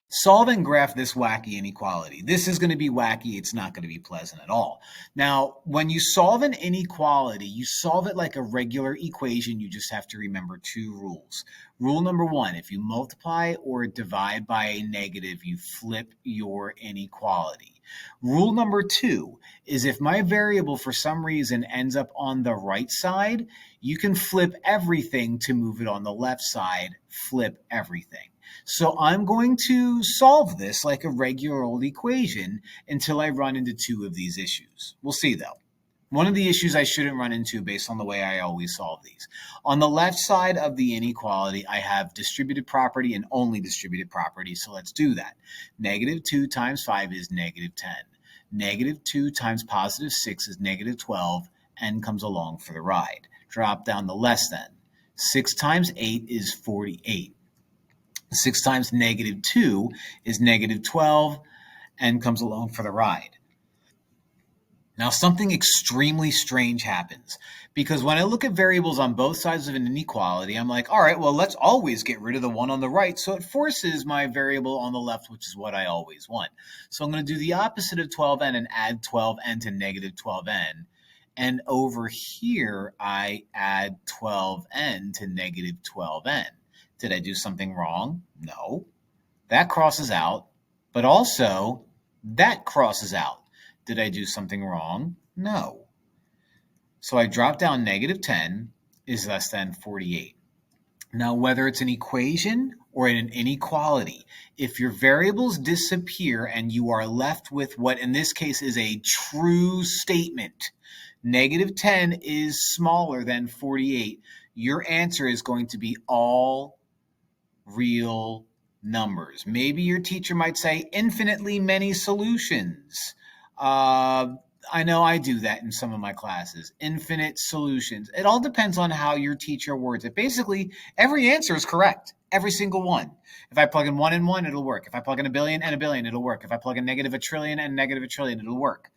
Solve and graph this wacky inequality. This is going to be wacky. It's not going to be pleasant at all. Now, when you solve an inequality, you solve it like a regular equation. You just have to remember two rules. Rule number one, if you multiply or divide by a negative, you flip your inequality. Rule number two is if my variable for some reason ends up on the right side, you can flip everything to move it on the left side, flip everything. So I'm going to solve this like a regular old equation until I run into two of these issues. We'll see though. One of the issues I shouldn't run into based on the way I always solve these. On the left side of the inequality, I have distributed property and only distributed property, so let's do that. Negative 2 times 5 is negative 10. Negative 2 times positive 6 is negative 12. N comes along for the ride. Drop down the less than. 6 times 8 is 48. 6 times negative 2 is negative 12, and comes along for the ride. Now, something extremely strange happens, because when I look at variables on both sides of an inequality, I'm like, all right, well, let's always get rid of the one on the right, so it forces my variable on the left, which is what I always want. So I'm going to do the opposite of 12n and add 12n to negative 12n. And over here, I add 12n to negative 12n. Did I do something wrong? No. That crosses out, but also that crosses out. Did I do something wrong? No. So I drop down negative 10 is less than 48. Now, whether it's an equation or an inequality, if your variables disappear and you are left with what in this case is a true statement, negative 10 is smaller than 48, your answer is going to be all real numbers. Maybe your teacher might say infinitely many solutions. I know I do that in some of my classes. Infinite solutions. It all depends on how your teacher words it. Basically, every answer is correct. Every single one. If I plug in 1 and 1, it'll work. If I plug in a billion and a billion, it'll work. If I plug in negative a trillion and negative a trillion, it'll work.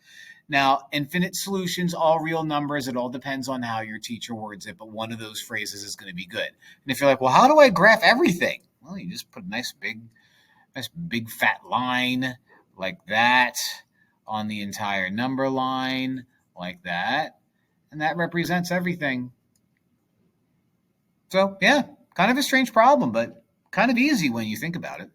Now, infinite solutions, all real numbers, it all depends on how your teacher words it, but one of those phrases is going to be good. And if you're like, well, how do I graph everything? Well, you just put a nice big fat line like that on the entire number line like that, and that represents everything. So, yeah, kind of a strange problem, but kind of easy when you think about it.